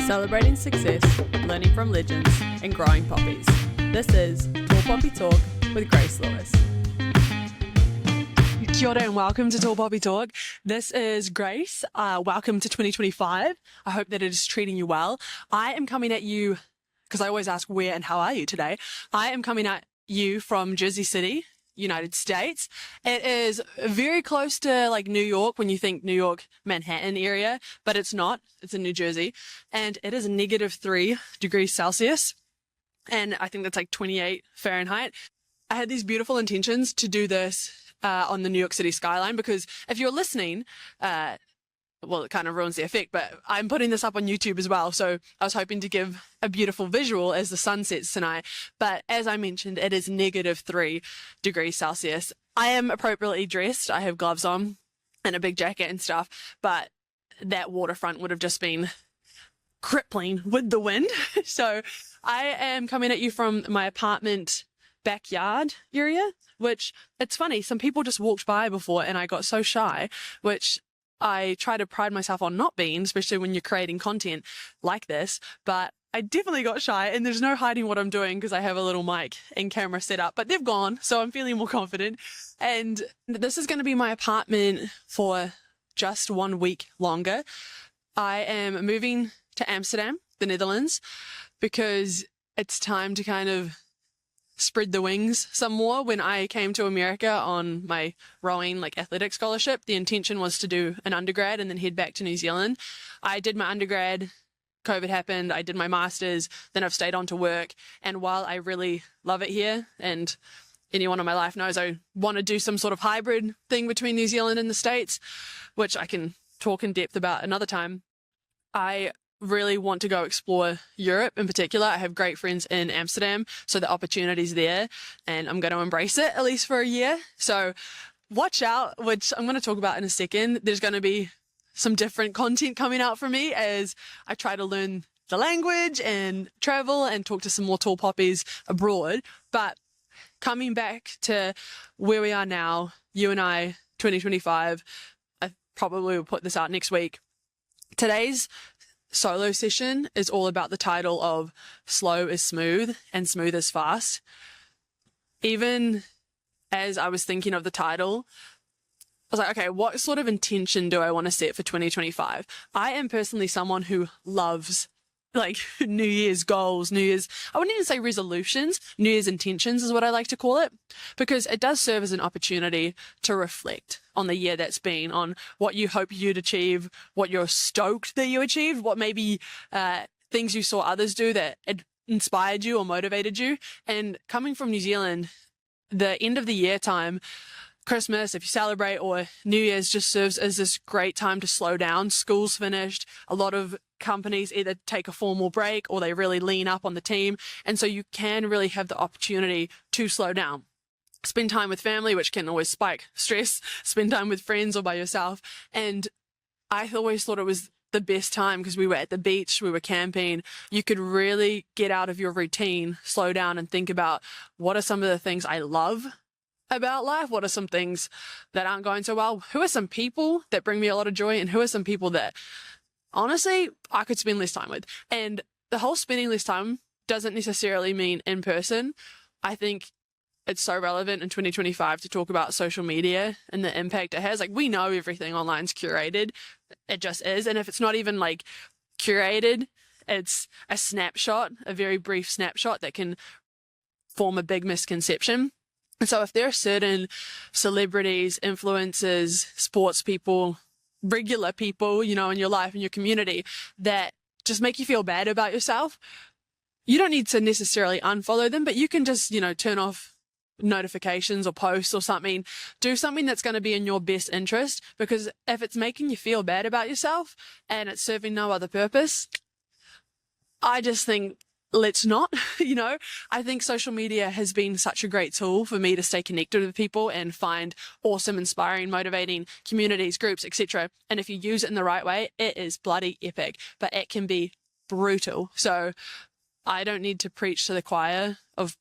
celebrating success, learning from legends, and growing poppies. This is Tall Poppy Talk with Grace Lewis. Kia ora and welcome to Tall Poppy Talk. This is Grace. Welcome to 2025. I hope that it is treating you well. I am coming at you, because I always ask where and how are you today. I am coming at you from Jersey City, United States. It is very close to like New York when you think New York, Manhattan area, but it's not. It's in New Jersey. And it is -3 degrees Celsius. And I think that's like 28 Fahrenheit. I had these beautiful intentions to do this on the New York City skyline, because if you're listening, well, it kind of ruins the effect, but I'm putting this up on YouTube as well. So I was hoping to give a beautiful visual as the sun sets tonight. But as I mentioned, it is -3 degrees Celsius. I am appropriately dressed. I have gloves on and a big jacket and stuff, but that waterfront would have just been crippling with the wind. So I am coming at you from my apartment backyard area, which it's funny. Some people just walked by before and I got so shy, which I try to pride myself on not being, especially when you're creating content like this, but I definitely got shy and there's no hiding what I'm doing because I have a little mic and camera set up, but they've gone. So I'm feeling more confident. And this is going to be my apartment for just 1 week longer. I am moving to Amsterdam, the Netherlands, because it's time to kind of spread the wings some more. When I came to America on my rowing athletic scholarship, the intention was to do an undergrad and then head back to New Zealand. I did my undergrad, COVID happened, I did my master's, then I've stayed on to work. And while I really love it here, and anyone in my life knows I want to do some sort of hybrid thing between New Zealand and the States, which I can talk in depth about another time, I really want to go explore Europe in particular. I have great friends in Amsterdam, so the opportunity's there and I'm going to embrace it at least for a year. So watch out, which I'm going to talk about in a second. There's going to be some different content coming out for me as I try to learn the language and travel and talk to some more tall poppies abroad. But coming back to where we are now, you and I, 2025, I probably will put this out next week. Today's solo session is all about the title of Slow is Smooth and Smooth is Fast. Even as I was thinking of the title, I was like, okay, what sort of intention do I want to set for 2025? I am personally someone who loves New Year's goals, I wouldn't even say resolutions, New Year's intentions is what I like to call it, because it does serve as an opportunity to reflect on the year that's been, on what you hope you'd achieve, what you're stoked that you achieved, what maybe things you saw others do that inspired you or motivated you. And coming from New Zealand, the end of the year time, Christmas, if you celebrate, or New Year's just serves as this great time to slow down. School's finished. A lot of companies either take a formal break or they really lean up on the team. And so you can really have the opportunity to slow down. Spend time with family, which can always spike stress. Spend time with friends or by yourself. And I always thought it was the best time because we were at the beach, we were camping. You could really get out of your routine, slow down and think about what are some of the things I love about life? What are some things that aren't going so well? Who are some people that bring me a lot of joy? And who are some people that honestly I could spend less time with? And the whole spending less time doesn't necessarily mean in person. I think it's so relevant in 2025 to talk about social media and the impact it has. We know everything online's curated. It just is. And if it's not even curated, it's a snapshot, a very brief snapshot that can form a big misconception. And so if there are certain celebrities, influencers, sports people, regular people, in your life, in your community that just make you feel bad about yourself, you don't need to necessarily unfollow them, but you can just, turn off notifications or posts or something. Do something that's going to be in your best interest, because if it's making you feel bad about yourself and it's serving no other purpose, I just think let's not, I think social media has been such a great tool for me to stay connected with people and find awesome, inspiring, motivating communities, groups, etc. And if you use it in the right way, it is bloody epic, but it can be brutal. So I don't need to preach to the choir of,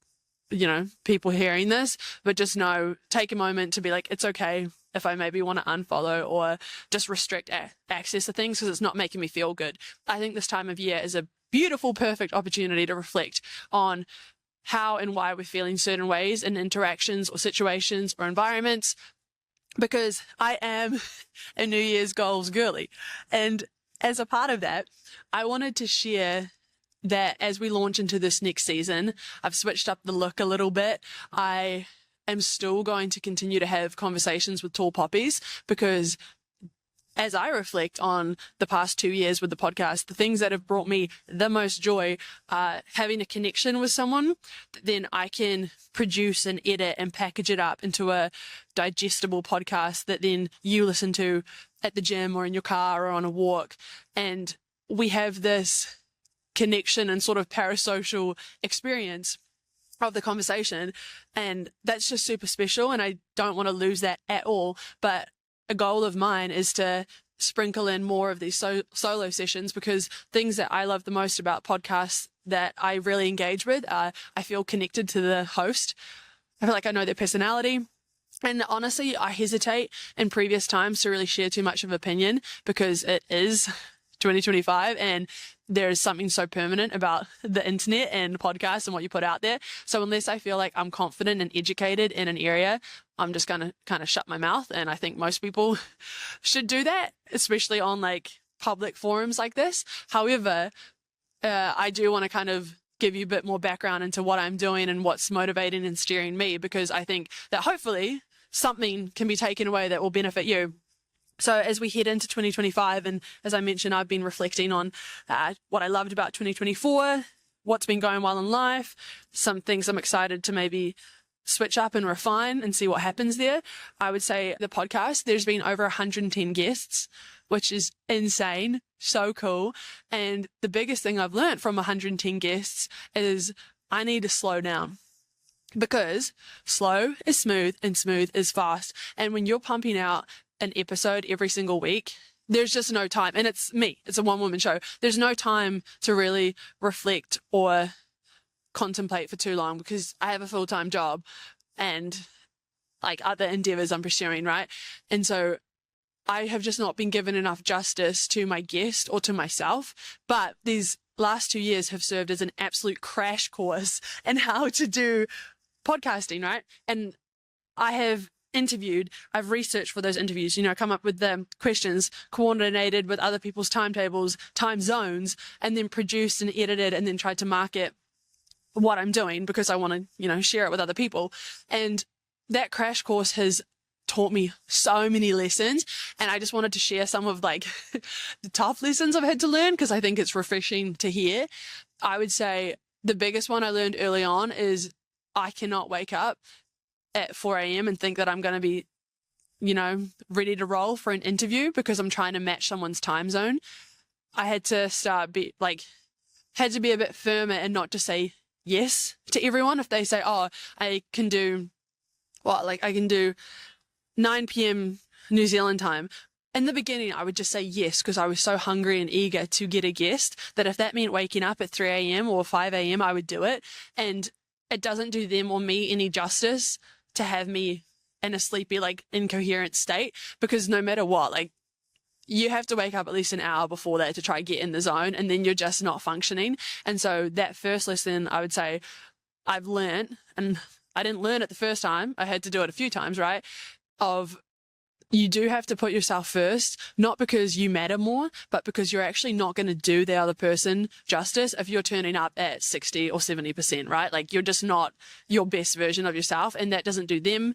people hearing this, but just know, take a moment to be like, it's okay if I maybe want to unfollow or just restrict access to things because it's not making me feel good. I think this time of year is a beautiful, perfect opportunity to reflect on how and why we're feeling certain ways in interactions or situations or environments, because I am a New Year's goals girly. And as a part of that, I wanted to share that as we launch into this next season, I've switched up the look a little bit. I am still going to continue to have conversations with tall poppies because as I reflect on the past 2 years with the podcast, the things that have brought me the most joy are having a connection with someone that then I can produce and edit and package it up into a digestible podcast that then you listen to at the gym or in your car or on a walk. And we have this connection and sort of parasocial experience of the conversation. And that's just super special. And I don't want to lose that at all. But a goal of mine is to sprinkle in more of these solo sessions, because things that I love the most about podcasts that I really engage with, I feel connected to the host. I feel like I know their personality. And honestly, I hesitate in previous times to really share too much of opinion because it is 2025 and there is something so permanent about the internet and podcasts and what you put out there. So unless I feel like I'm confident and educated in an area, I'm just going to kind of shut my mouth. And I think most people should do that, especially on like public forums like this. However, I do want to kind of give you a bit more background into what I'm doing and what's motivating and steering me, because I think that hopefully something can be taken away that will benefit you. So as we head into 2025, and as I mentioned, I've been reflecting on what I loved about 2024, what's been going well in life, some things I'm excited to maybe switch up and refine and see what happens there. I would say the podcast, there's been over 110 guests, which is insane, so cool. And the biggest thing I've learned from 110 guests is I need to slow down. Because slow is smooth and smooth is fast. And when you're pumping out an episode every single week, there's just no time. And it's me. It's a one-woman show. There's no time to really reflect or contemplate for too long because I have a full-time job and like other endeavors I'm pursuing, right? And so I have just not been given enough justice to my guest or to myself. But these last 2 years have served as an absolute crash course in how to do podcasting, right? And I've researched for those interviews, come up with the questions, coordinated with other people's timetables, time zones, and then produced and edited and then tried to market what I'm doing because I want to, share it with other people. And that crash course has taught me so many lessons. And I just wanted to share some of like the tough lessons I've had to learn because I think it's refreshing to hear. I would say the biggest one I learned early on is I cannot wake up at 4 a.m. and think that I'm going to be, ready to roll for an interview because I'm trying to match someone's time zone. I had to be a bit firmer and not to say yes to everyone. If they say, oh, I can do 9 p.m. New Zealand time. In the beginning, I would just say yes because I was so hungry and eager to get a guest that if that meant waking up at 3 a.m. or 5 a.m., I would do it. And it doesn't do them or me any justice to have me in a sleepy, incoherent state, because no matter what, you have to wake up at least an hour before that to try get in the zone, and then you're just not functioning. And so that first lesson, I would say I've learned, and I didn't learn it the first time. I had to do it a few times, right? Of you do have to put yourself first, not because you matter more, but because you're actually not going to do the other person justice if you're turning up at 60 or 70%, right? You're just not your best version of yourself, and that doesn't do them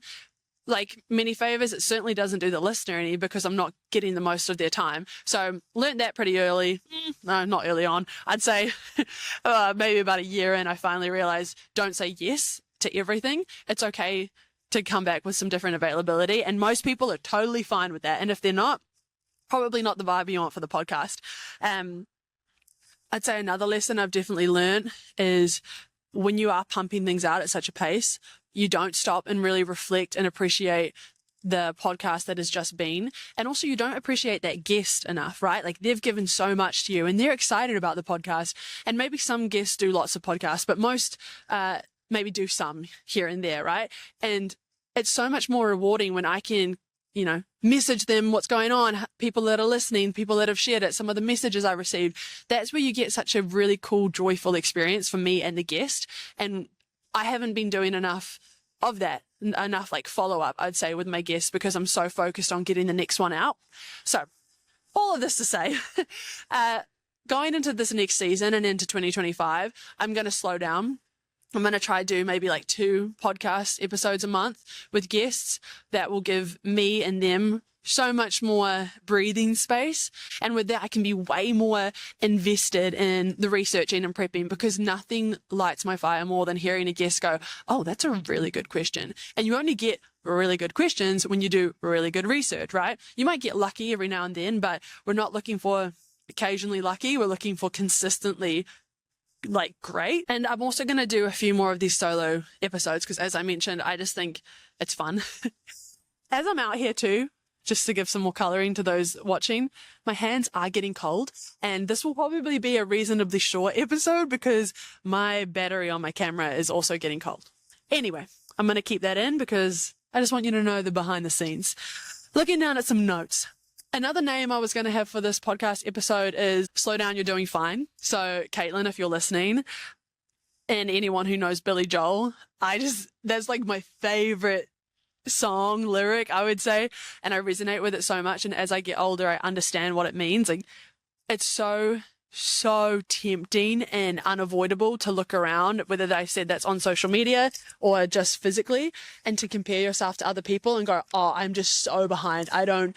many favors. It certainly doesn't do the listener any because I'm not getting the most of their time. So learned that pretty early. No, not early on. I'd say maybe about a year in, I finally realized don't say yes to everything. It's okay to come back with some different availability. And most people are totally fine with that. And if they're not, probably not the vibe you want for the podcast. I'd say another lesson I've definitely learned is when you are pumping things out at such a pace, you don't stop and really reflect and appreciate the podcast that has just been. And also you don't appreciate that guest enough, right? They've given so much to you and they're excited about the podcast. And maybe some guests do lots of podcasts, but most, maybe do some here and there, right? And it's so much more rewarding when I can message them what's going on, people that are listening, people that have shared it, some of the messages I received. That's where you get such a really cool, joyful experience for me and the guest. And I haven't been doing enough of that, enough like follow up, I'd say, with my guests, because I'm so focused on getting the next one out. So all of this to say, going into this next season and into 2025, I'm going to slow down. I'm going to try to do maybe like 2 podcast episodes a month with guests that will give me and them so much more breathing space. And with that, I can be way more invested in the researching and prepping, because nothing lights my fire more than hearing a guest go, oh, that's a really good question. And you only get really good questions when you do really good research, right? You might get lucky every now and then, but we're not looking for occasionally lucky. We're looking for consistently great. And I'm also going to do a few more of these solo episodes because, as I mentioned, I just think it's fun. As I'm out here too, just to give some more coloring to those watching, my hands are getting cold, and this will probably be a reasonably short episode because my battery on my camera is also getting cold. Anyway, I'm going to keep that in because I just want you to know the behind the scenes. Looking down at some notes. Another name I was going to have for this podcast episode is Slow Down, You're Doing Fine. So Caitlin, if you're listening, and anyone who knows Billy Joel, that's like my favorite song lyric, I would say. And I resonate with it so much. And as I get older, I understand what it means. Like, it's so tempting and unavoidable to look around, whether they said that's on social media or just physically, and to compare yourself to other people and go, oh, I'm just so behind. I don't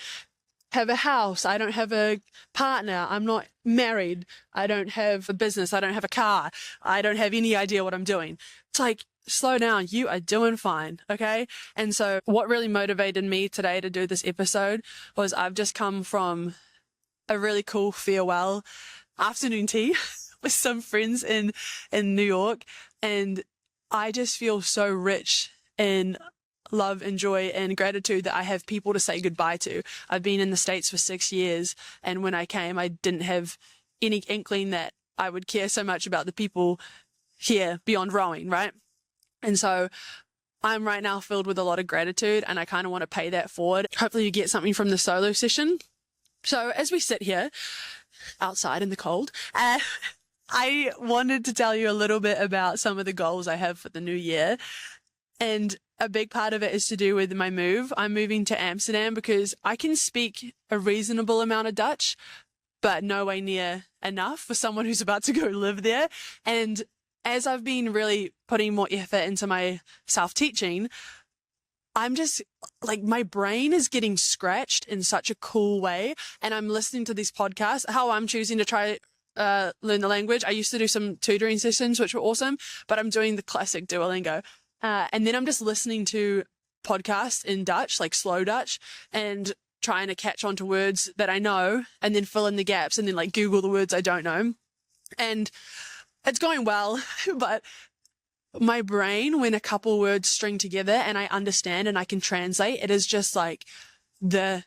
have a house. I don't have a partner. I'm not married. I don't have a business. I don't have a car. I don't have any idea what I'm doing. It's like, slow down. You are doing fine. Okay. And so what really motivated me today to do this episode was I've just come from a really cool farewell afternoon tea with some friends in New York. And I just feel so rich in love and joy and gratitude that I have people to say goodbye to. I've been in the States for 6 years, and when I came, I didn't have any inkling that I would care so much about the people here beyond rowing, right? And so I'm right now filled with a lot of gratitude, and I kind of want to pay that forward. Hopefully you get something from the solo session. So as we sit here outside in the cold, I wanted to tell you a little bit about some of the goals I have for the new year. And a big part of it is to do with my move. I'm moving to Amsterdam because I can speak a reasonable amount of Dutch, but no way near enough for someone who's about to go live there. And as I've been really putting more effort into my self-teaching, I'm just like, my brain is getting scratched in such a cool way. And I'm listening to these podcasts, how I'm choosing to try learn the language. I used to do some tutoring sessions, which were awesome, but I'm doing the classic Duolingo. And then I'm just listening to podcasts in Dutch, like slow Dutch, and trying to catch on to words that I know and then fill in the gaps and then like Google the words I don't know. And it's going well, but my brain, when a couple words string together and I understand and I can translate, it is just like the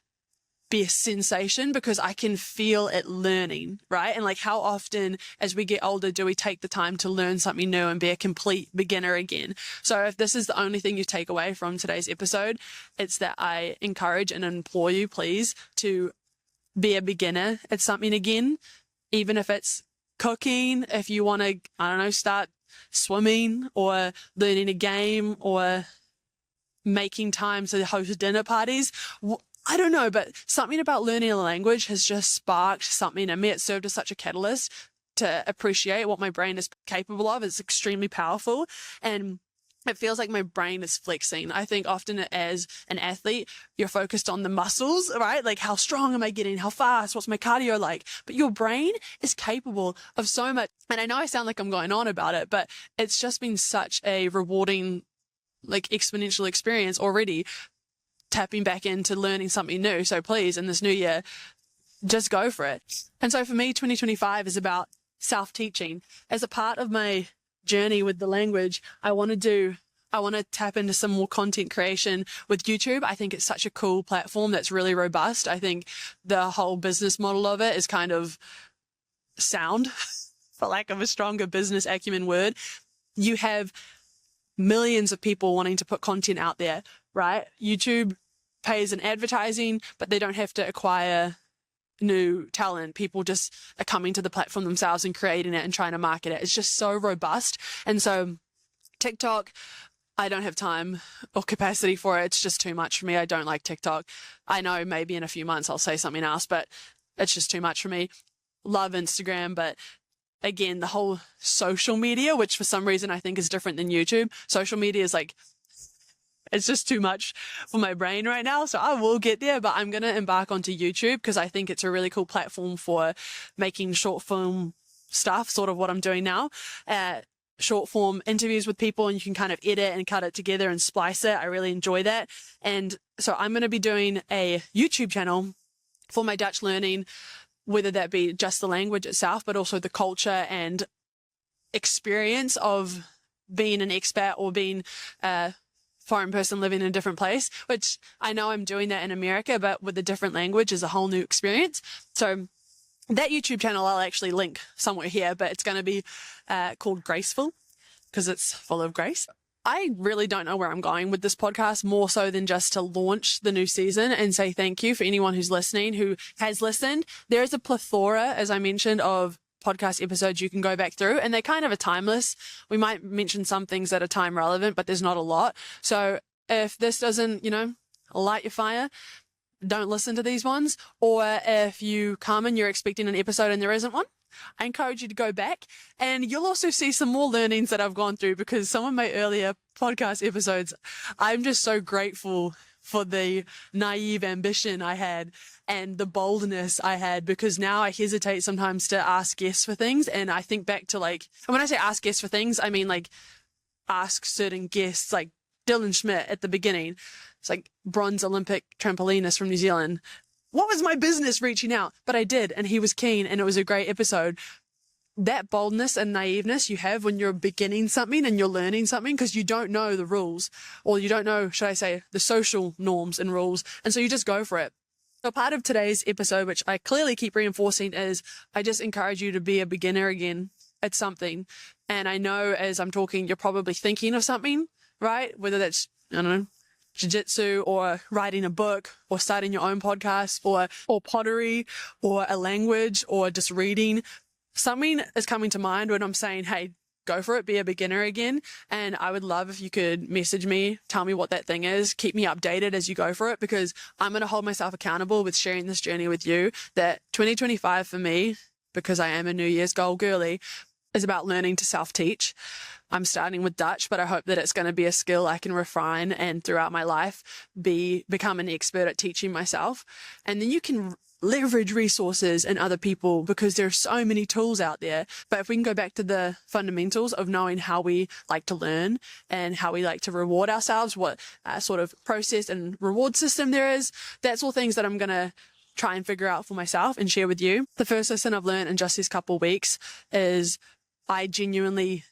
best sensation because I can feel it learning, right? And like, how often as we get older do we take the time to learn something new and be a complete beginner again? So if this is the only thing you take away from today's episode, it's that I encourage and implore you, please, to be a beginner at something again, even if it's cooking, if you want to, I don't know, start swimming or learning a game or making time to host dinner parties. I don't know, but something about learning a language has just sparked something in me. It served as such a catalyst to appreciate what my brain is capable of. It's extremely powerful, and it feels like my brain is flexing. I think often as an athlete, you're focused on the muscles, right? Like, how strong am I getting? How fast? What's my cardio like? But your brain is capable of so much. And I know I sound like I'm going on about it, but it's just been such a rewarding, like, exponential experience already, tapping back into learning something new. So please, in this new year, just go for it. And so for me, 2025 is about self-teaching. As a part of my journey with the language, I want to tap into some more content creation with YouTube. I think it's such a cool platform that's really robust. I think the whole business model of it is kind of sound, for lack of a stronger business acumen word. You have millions of people wanting to put content out there, right? YouTube pays in advertising, but they don't have to acquire new talent. People just are coming to the platform themselves and creating it and trying to market it. It's just so robust. And so TikTok, I don't have time or capacity for it. It's just too much for me. I don't like TikTok. I know maybe in a few months I'll say something else, but it's just too much for me. Love Instagram, but again, the whole social media, which for some reason I think is different than YouTube. Social media is like, it's just too much for my brain right now. So I will get there, but I'm going to embark onto YouTube because I think it's a really cool platform for making short film stuff, sort of what I'm doing now. Short form interviews with people, and you can kind of edit and cut it together and splice it. I really enjoy that. And so I'm going to be doing a YouTube channel for my Dutch learning, whether that be just the language itself, but also the culture and experience of being an expat or being a foreign person living in a different place, which I know I'm doing that in America, but with a different language is a whole new experience. So that YouTube channel I'll actually link somewhere here, but it's going to be called Graceful because it's full of grace. I really don't know where I'm going with this podcast, more so than just to launch the new season and say thank you for anyone who's listening, who has listened. There is a plethora, as I mentioned, of podcast episodes you can go back through, and they kind of are timeless. We might mention some things that are time relevant, but there's not a lot. So if this doesn't, light your fire, don't listen to these ones. Or if you come and you're expecting an episode and there isn't one, I encourage you to go back, and you'll also see some more learnings that I've gone through, because some of my earlier podcast episodes, I'm just so grateful for the naive ambition I had and the boldness I had, because now I hesitate sometimes to ask guests for things. And I think back to and when I say ask guests for things, I mean ask certain guests, like Dylan Schmidt at the beginning. It's like bronze Olympic trampolinist from New Zealand. What was my business reaching out? But I did, and he was keen, and it was a great episode. That boldness and naiveness you have when you're beginning something and you're learning something, because you don't know the rules, or you don't know, should I say, the social norms and rules. And so you just go for it. So part of today's episode, which I clearly keep reinforcing, is I just encourage you to be a beginner again at something. And I know as I'm talking, you're probably thinking of something, right? Whether that's, I don't know, jiu-jitsu or writing a book or starting your own podcast or pottery or a language or just reading. Something is coming to mind when I'm saying, hey, go for it, be a beginner again. And I would love if you could message me, tell me what that thing is, keep me updated as you go for it, because I'm going to hold myself accountable with sharing this journey with you. That 2025 for me, because I am a New Year's goal girly, is about learning to self-teach. I'm starting with Dutch, but I hope that it's going to be a skill I can refine and throughout my life become an expert at teaching myself. And then you can leverage resources and other people, because there are so many tools out there. But if we can go back to the fundamentals of knowing how we like to learn and how we like to reward ourselves, what sort of process and reward system there is, that's all things that I'm going to try and figure out for myself and share with you. The first lesson I've learned in just these couple of weeks is I genuinely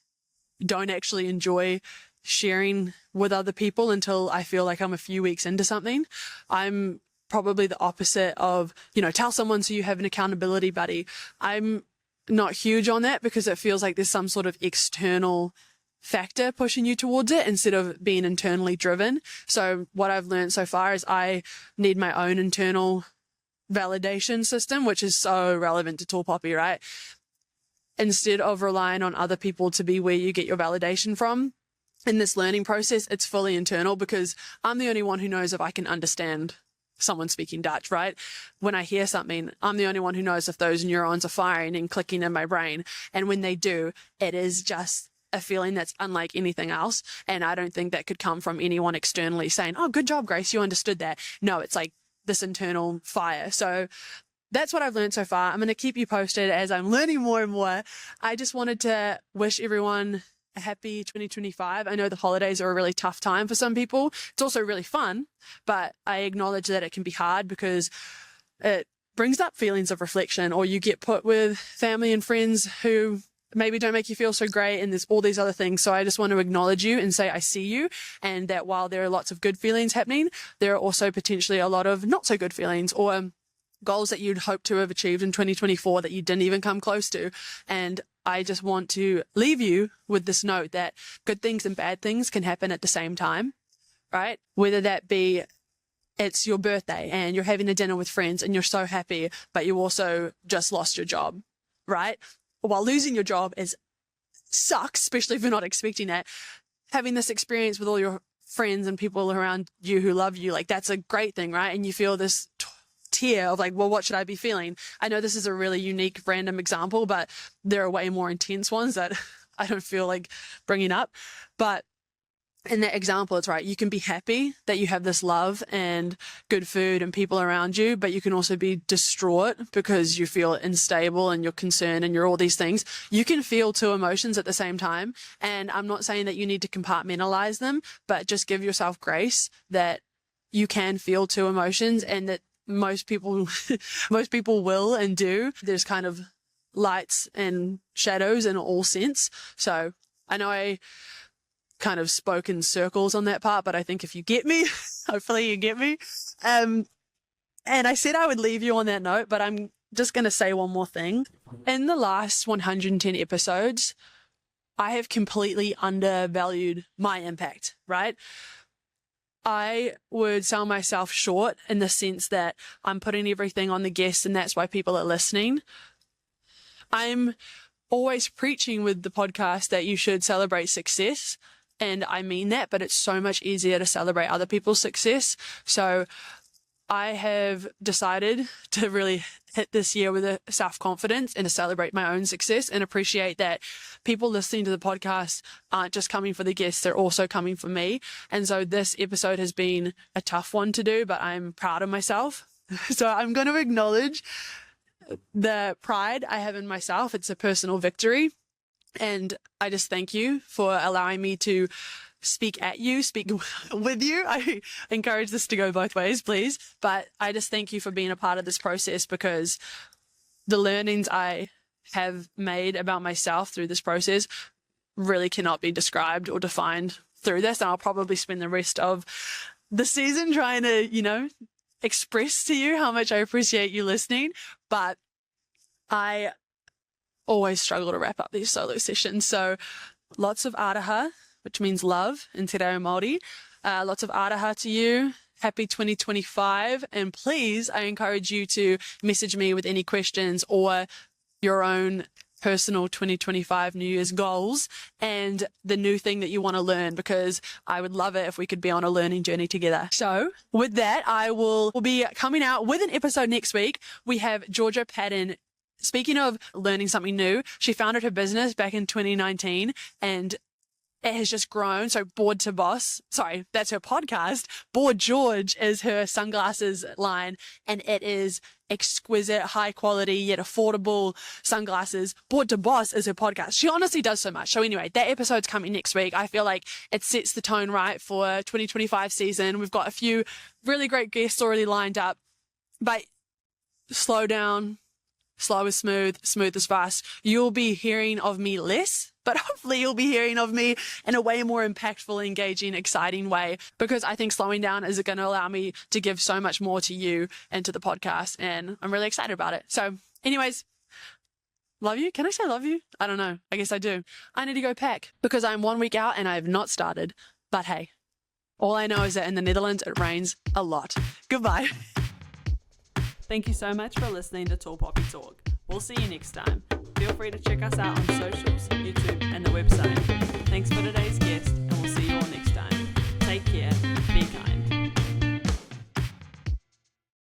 don't actually enjoy sharing with other people until I feel like I'm a few weeks into something. I'm probably the opposite of, tell someone so you have an accountability buddy. I'm not huge on that, because it feels like there's some sort of external factor pushing you towards it instead of being internally driven. So what I've learned so far is I need my own internal validation system, which is so relevant to Tall Poppy, right? Instead of relying on other people to be where you get your validation from in this learning process, it's fully internal, because I'm the only one who knows if I can understand someone speaking Dutch, right? When I hear something, I'm the only one who knows if those neurons are firing and clicking in my brain. And when they do, it is just a feeling that's unlike anything else. And I don't think that could come from anyone externally saying, oh, good job, Grace, you understood that. No, it's like this internal fire. So that's what I've learned so far. I'm going to keep you posted as I'm learning more and more. I just wanted to wish everyone a happy 2025. I know the holidays are a really tough time for some people. It's also really fun, but I acknowledge that it can be hard because it brings up feelings of reflection, or you get put with family and friends who maybe don't make you feel so great, and there's all these other things. So I just want to acknowledge you and say I see you, and that while there are lots of good feelings happening, there are also potentially a lot of not so good feelings, or goals that you'd hope to have achieved in 2024 that you didn't even come close to. And I just want to leave you with this note that good things and bad things can happen at the same time, right? Whether that be it's your birthday and you're having a dinner with friends and you're so happy, but you also just lost your job, right? While losing your job sucks, especially if you're not expecting that. Having this experience with all your friends and people around you who love you, like that's a great thing, right? And you feel this tear of like, well, what should I be feeling? I know this is a really unique, random example, but there are way more intense ones that I don't feel like bringing up. But in that example, it's right. You can be happy that you have this love and good food and people around you, but you can also be distraught because you feel unstable and you're concerned and you're all these things. You can feel two emotions at the same time. And I'm not saying that you need to compartmentalize them, but just give yourself grace that you can feel two emotions and that most people will and do. There's kind of lights and shadows in all sense. So I know I kind of spoke in circles on that part, but I think if you get me, hopefully you get me. And I said I would leave you on that note, but I'm just going to say one more thing. In the last 110 episodes, I have completely undervalued my impact, right? I would sell myself short in the sense that I'm putting everything on the guests and that's why people are listening. I'm always preaching with the podcast that you should celebrate success. And I mean that, but it's so much easier to celebrate other people's success. So I have decided to really hit this year with a self-confidence and to celebrate my own success and appreciate that people listening to the podcast aren't just coming for the guests, they're also coming for me. And so this episode has been a tough one to do, but I'm proud of myself. So I'm going to acknowledge the pride I have in myself. It's a personal victory. And I just thank you for allowing me to speak at you, speak with you. I encourage this to go both ways, please. But I just thank you for being a part of this process because the learnings I have made about myself through this process really cannot be described or defined through this. And I'll probably spend the rest of the season trying to, express to you how much I appreciate you listening. But I always struggle to wrap up these solo sessions. So lots of araha, which means love in Te Reo Māori. Lots of araha to you. Happy 2025. And please, I encourage you to message me with any questions or your own personal 2025 New Year's goals and the new thing that you want to learn, because I would love it if we could be on a learning journey together. So with that, I will be coming out with an episode next week. We have Georgia Patton. Speaking of learning something new, she founded her business back in 2019 and it has just grown. So Board to Boss, sorry, that's her podcast. Board George is her sunglasses line and it is exquisite, high quality, yet affordable sunglasses. Board to Boss is her podcast. She honestly does so much. So anyway, that episode's coming next week. I feel like it sets the tone right for 2025 season. We've got a few really great guests already lined up, but slow down. Slow is smooth, smooth is fast. You'll be hearing of me less, but hopefully you'll be hearing of me in a way more impactful, engaging, exciting way, because I think slowing down is going to allow me to give so much more to you and to the podcast, and I'm really excited about it. So anyways, love you. Can I say love you? I don't know. I guess I do. I need to go pack because I'm 1 week out and I have not started. But hey, all I know is that in the Netherlands, it rains a lot. Goodbye. Thank you so much for listening to Tall Poppy Talk. We'll see you next time. Feel free to check us out on socials, YouTube, and the website. Thanks for today's guest, and we'll see you all next time. Take care.